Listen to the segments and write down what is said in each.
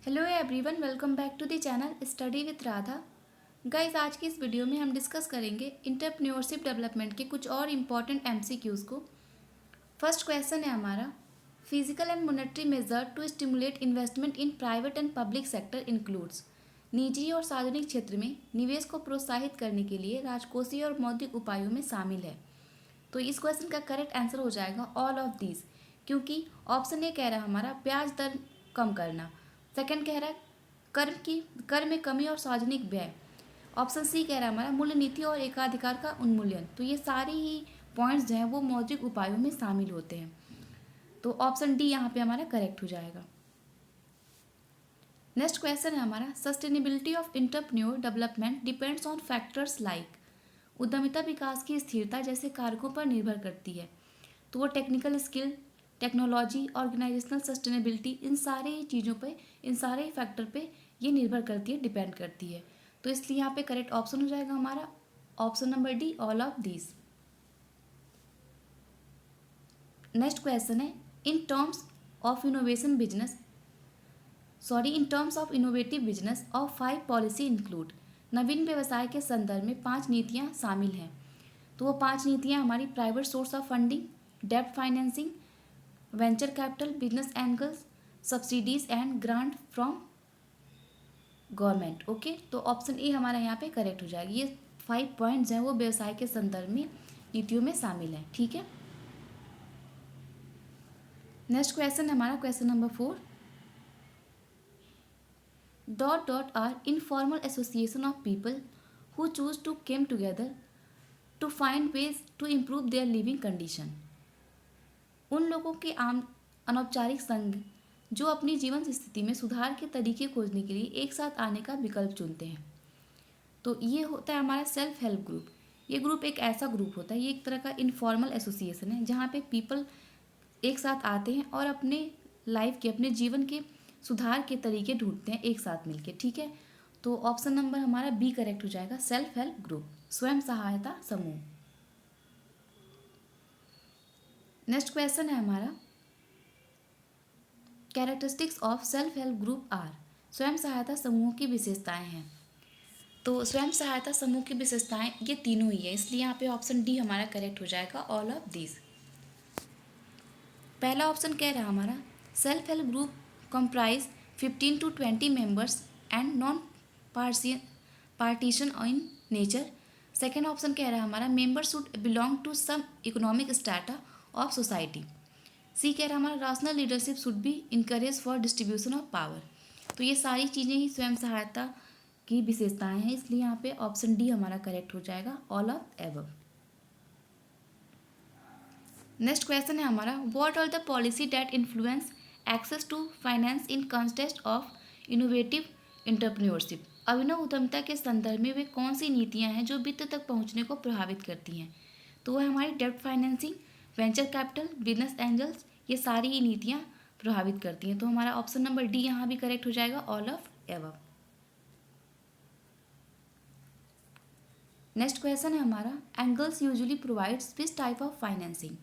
Hello everyone, welcome back to the channel study with Radha. Guys, आज की इस video में हम डिस्कस करेंगे इंटरप्रेन्योरशिप डेवलपमेंट के कुछ और इम्पॉर्टेंट एमसीक्यूज़ को। फर्स्ट क्वेश्चन है हमारा, physical and monetary measure to stimulate investment in private and public sector includes. निजी और सार्वजनिक क्षेत्र में निवेश को प्रोत्साहित करने के लिए राजकोषीय और मौद्रिक उपायों में शामिल है। तो इस क्वेश्चन का करेक्ट आंसर हो जाएगा ऑल ऑफ दीज, क्योंकि ऑप्शन ए कह रहा है हमारा ब्याज दर कम करना, सेकंड कह रहा है कर में कमी और सार्वजनिक व्यय, ऑप्शन सी कह रहा है हमारा मूल्य नीति और एकाधिकार का उन्मूलन। तो ये सारे ही पॉइंट्स जो हैं वो मौद्रिक उपायों में शामिल होते हैं। तो ऑप्शन डी यहाँ पे हमारा करेक्ट हो जाएगा। नेक्स्ट क्वेश्चन है हमारा, sustainability of entrepreneur development depends on factors like. उद्यमिता विकास की स्थिरता जैसे कारकों पर निर्भर करती है। तो वो technical skill, technology, organisational sustainability, इन सारे ही चीज़ों पे, इन सारे ही फैक्टर पे ये निर्भर करती है, डिपेंड करती है। तो इसलिए यहाँ पे करेक्ट ऑप्शन हो जाएगा हमारा option number D, all of these. Next question है, in terms of innovative business of 5 policy include. नवीन व्यवसाय के संदर्भ में 5 नीतियाँ शामिल हैं। तो वो 5 नीतियाँ हमारी प्राइवेट सोर्स ऑफ फंडिंग, डेब्ट financing, venture capital, business angles, subsidies and grant from government. Okay, तो ऑप्शन ए हमारा यहाँ पे करेक्ट हो जाएगा। ये 5 पॉइंट्स हैं वो व्यवसाय के संदर्भ में नीतियों में शामिल हैं। ठीक है, नेक्स्ट क्वेश्चन है हमारा question number 4, dot dot are informal association of people who choose to came together to find ways to improve their living condition. उन लोगों के आम अनौपचारिक संघ जो अपनी जीवन स्थिति में सुधार के तरीके खोजने के लिए एक साथ आने का विकल्प चुनते हैं। तो ये होता है हमारा सेल्फ हेल्प ग्रुप। ये ग्रुप एक ऐसा ग्रुप होता है, ये एक तरह का इनफॉर्मल एसोसिएशन है जहाँ पे पीपल एक साथ आते हैं और अपने लाइफ के, अपने जीवन के सुधार के तरीके ढूंढते हैं एक साथ मिलके। ठीक है, तो ऑप्शन नंबर हमारा बी करेक्ट हो जाएगा, सेल्फ हेल्प ग्रुप, स्वयं सहायता समूह। नेक्स्ट क्वेश्चन है हमारा, characteristics of self help group are. स्वयं सहायता समूह की विशेषताएं हैं। तो स्वयं सहायता समूह की विशेषताएं ये तीनों ही है, इसलिए यहाँ पे ऑप्शन डी हमारा करेक्ट हो जाएगा, ऑल ऑफ दीज। पहला ऑप्शन कह रहा है हमारा, self help group comprise 15 to 20 members and non partition in nature. Second option कह रहा है हमारा, member should belong to some economic strata of society. C कह रहा है हमारा, rational leadership should be encourage for distribution of power. तो ये सारी चीज़ें ही स्वयं सहायता की विशेषताएं हैं, इसलिए यहाँ पे ऑप्शन डी हमारा करेक्ट हो जाएगा, all of above. Next question है हमारा, what are the policy that influence access to finance in context of innovative entrepreneurship. अभिनव उद्यमिता के संदर्भ में वे कौन सी नीतियाँ हैं जो वित्त तक पहुँचने को प्रभावित करती हैं। तो वह हमारी डेब्ट financing, venture capital, business angels, ये सारी ही नीतियाँ प्रभावित करती हैं। तो हमारा ऑप्शन नंबर डी यहाँ भी करेक्ट हो जाएगा, all of above. Next question है हमारा, angels usually provides which type of financing.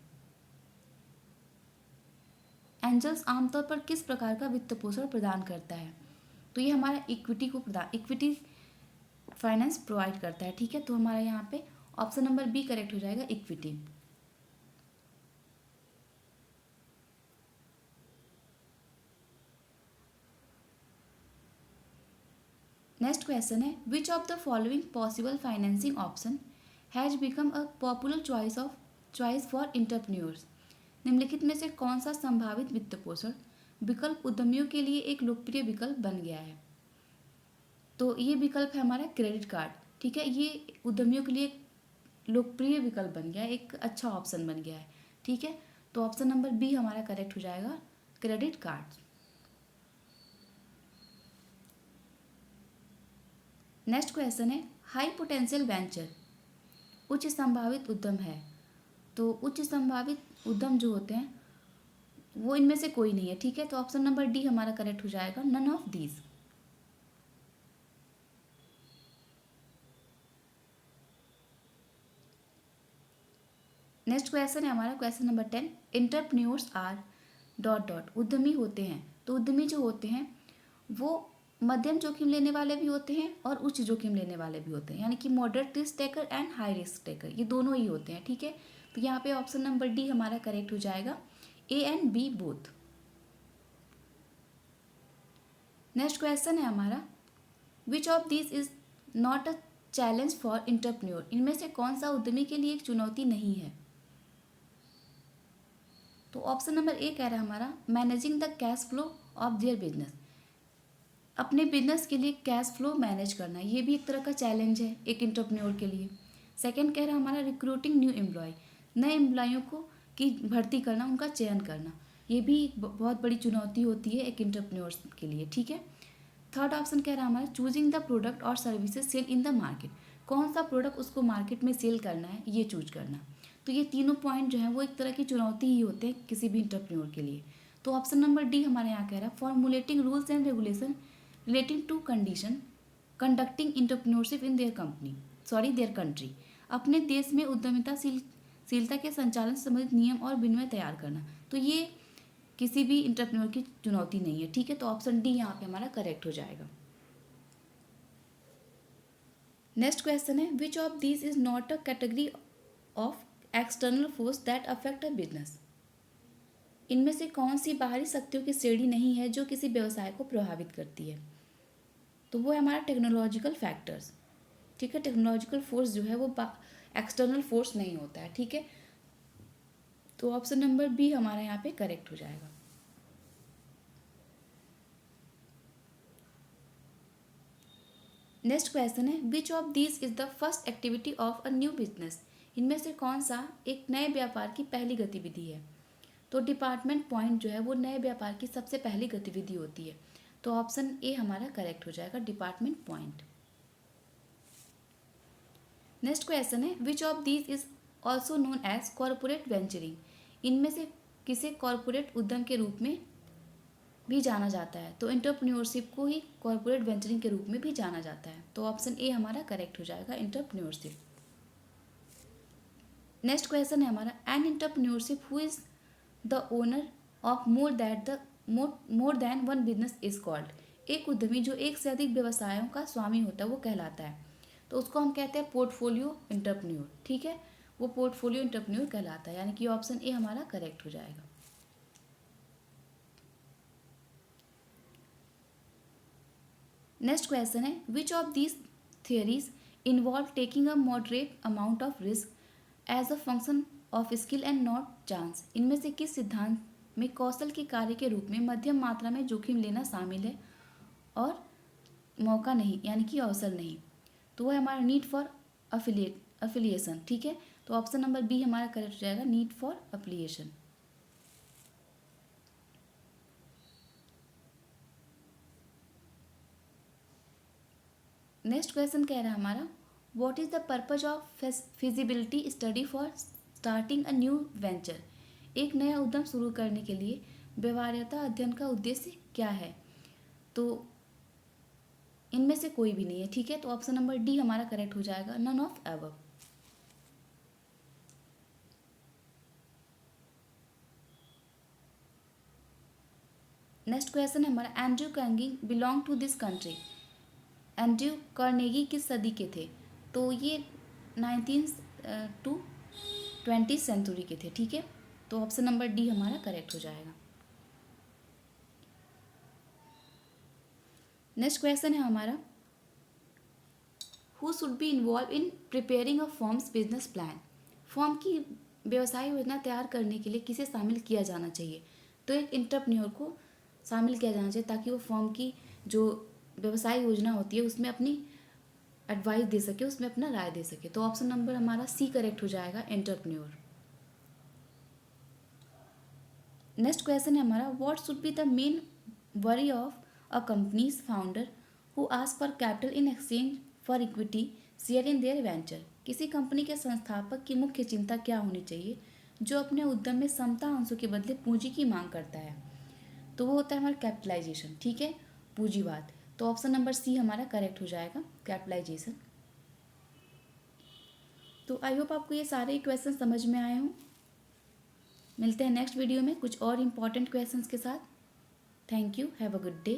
Angels आमतौर पर किस प्रकार का वित्त पोषण प्रदान करता है। तो ये हमारा इक्विटी फाइनेंस प्रोवाइड करता है। ठीक है, तो हमारा यहाँ पे ऑप्शन नंबर बी करेक्ट हो जाएगा, इक्विटी। नेक्स्ट क्वेश्चन है, which of the following possible financing option has become a popular choice for entrepreneurs. निम्नलिखित में से कौन सा संभावित वित्त पोषण विकल्प उद्यमियों के लिए एक लोकप्रिय विकल्प बन गया है। तो ये विकल्प है हमारा क्रेडिट कार्ड। ठीक है, ये उद्यमियों के लिए एक लोकप्रिय विकल्प बन गया है, एक अच्छा ऑप्शन बन गया है। ठीक है, तो ऑप्शन नंबर बी हमारा करेक्ट हो जाएगा, क्रेडिट कार्ड। नेक्स्ट क्वेश्चन है, हाई पोटेंशियल वेंचर उच्च संभावित उद्यम है। तो उच्च संभावित उद्यम जो होते हैं वो इनमें से कोई नहीं है। ठीक है, तो ऑप्शन नंबर डी हमारा करेक्ट हो जाएगा, none of these. Next question है हमारा question number 10, entrepreneurs are dot dot उद्यमी होते हैं। तो उद्यमी जो होते हैं वो मध्यम जोखिम लेने वाले भी होते हैं और उच्च जोखिम लेने वाले भी होते हैं, यानी कि moderate risk taker and high risk taker, ये दोनों ही होते हैं। ठीक है, तो यहाँ पे ऑप्शन नंबर डी हमारा करेक्ट हो जाएगा, A and B both. Next question है हमारा, which of this is not a challenge for entrepreneur, इनमें से कौन सा उद्यमी के लिए एक चुनौती नहीं है। तो ऑप्शन नंबर ए कह रहा है हमारा, managing the cash flow of their business, अपने बिजनेस के लिए कैश फ्लो मैनेज करना, ये भी एक तरह का चैलेंज है एक इंटरप्रेन्योर के लिए। सेकंड कह रहा है हमारा, रिक्रूटिंग न्यू एम्प्लॉय, नए एम्प्लॉयों को की भर्ती करना, उनका चयन करना, ये भी बहुत बड़ी चुनौती होती है एक इंटरप्रेन्योर के लिए। ठीक है, थर्ड ऑप्शन कह रहा है हमारा, चूजिंग द प्रोडक्ट और services sale in the market, कौन सा प्रोडक्ट उसको मार्केट में सेल करना है ये चूज करना। तो ये तीनों पॉइंट जो है वो एक तरह की चुनौती ही होते हैं किसी भी इंटरप्रेन्योर के लिए। तो ऑप्शन नंबर डी हमारे यहाँ कह रहा है, formulating rules and regulation relating to condition conducting entrepreneurship in their country, अपने देश में उद्यमिताशीलता के संचालन से संबंधित नियम और विनियम तैयार करना। तो ये किसी भी इंटरप्रेन्योर की चुनौती नहीं है। ठीक है, तो ऑप्शन डी यहाँ पे हमारा करेक्ट हो जाएगा। नेक्स्ट क्वेश्चन है, which of these is not a category of external force that affect a business, इनमें से कौन सी बाहरी शक्तियों की श्रेणी नहीं है जो किसी व्यवसाय को प्रभावित करती है। तो वो है हमारा टेक्नोलॉजिकल फैक्टर्स। ठीक है, टेक्नोलॉजिकल फोर्स जो है वो एक्सटर्नल फोर्स नहीं होता है। ठीक है, तो ऑप्शन नंबर बी हमारा यहाँ पे करेक्ट हो जाएगा। नेक्स्ट क्वेश्चन है, which of this is the first activity of a new business, इनमें से कौन सा एक नए व्यापार की पहली गतिविधि है। तो डिपार्टमेंट पॉइंट जो है वो नए व्यापार की सबसे पहली गतिविधि होती है। तो ऑप्शन ए हमारा करेक्ट हो जाएगा, डिपार्टमेंट पॉइंट। नेक्स्ट क्वेश्चन है, which of this is also known as corporate venturing, इनमें से किसे कॉरपोरेट उद्यम के रूप में भी जाना जाता है। तो एंटरप्रेन्योरशिप को ही कॉरपोरेट वेंचरिंग के रूप में भी जाना जाता है। तो ऑप्शन ए हमारा करेक्ट हो जाएगा, एंटरप्रेन्योरशिप। नेक्स्ट क्वेश्चन है हमारा, N entrepreneurship who is the owner of more than one business is called, एक उद्यमी जो एक से अधिक व्यवसायों का स्वामी होता है वो कहलाता है। तो उसको हम कहते हैं पोर्टफोलियो एंटरप्रेन्योर। ठीक है, वो पोर्टफोलियो एंटरप्रेन्योर कहलाता है, यानी कि ऑप्शन ए हमारा करेक्ट हो जाएगा। नेक्स्ट क्वेश्चन है, which of these theories involve taking a moderate amount of risk as a function of skill and not chance, इनमें से किस सिद्धांत में कौशल के कार्य के रूप में मध्यम मात्रा में जोखिम लेना शामिल है और मौका नहीं, यानी कि अवसर नहीं। तो वो है हमारा नीड फॉर अफिलिएशन। ठीक है, तो ऑप्शन नंबर बी हमारा करेक्ट हो जाएगा, need for affiliation. Next question कह रहा है हमारा, what is the purpose of feasibility study for starting a new venture, एक नया उद्यम शुरू करने के लिए व्यवहार्यता अध्ययन का उद्देश्य क्या है। तो इनमें से कोई भी नहीं है। ठीक है, तो ऑप्शन नंबर डी हमारा करेक्ट हो जाएगा, none of above. Next question है हमारा, Andrew Carnegie belong to this country, Andrew Carnegie किस सदी के थे। तो ये 19 टू 20 सेंचुरी के थे। ठीक है, तो ऑप्शन नंबर डी हमारा करेक्ट हो जाएगा। नेक्स्ट क्वेश्चन है हमारा, who should be involve in preparing a firms business plan, firm की व्यवसाय योजना तैयार करने के लिए किसे शामिल किया जाना चाहिए। तो एक इंटरप्रेन्योर को शामिल किया जाना चाहिए ताकि वो फर्म की जो व्यवसाय योजना होती है उसमें अपनी एडवाइस दे सके, उसमें अपना राय दे सके। तो ऑप्शन नंबर हमारा सी करेक्ट हो जाएगा, एंटरप्रेन्योर। नेक्स्ट क्वेश्चन है हमारा, what should be the main worry of a companies founder who ask for capital in exchange for equity share in their venture, किसी कंपनी के संस्थापक की मुख्य चिंता क्या होनी चाहिए जो अपने उद्यम में समता अंशों के बदले पूंजी की मांग करता है। तो वो होता है हमारा कैपिटलाइजेशन। ठीक है, पूंजीवाद। तो ऑप्शन नंबर सी हमारा करेक्ट हो जाएगा, कैपिटलाइजेशन। तो आई होप आपको ये सारे क्वेश्चन समझ में आए हों। मिलते हैं नेक्स्ट वीडियो में कुछ और इम्पॉर्टेंट क्वेश्चंस के साथ। Thank you, have a good day.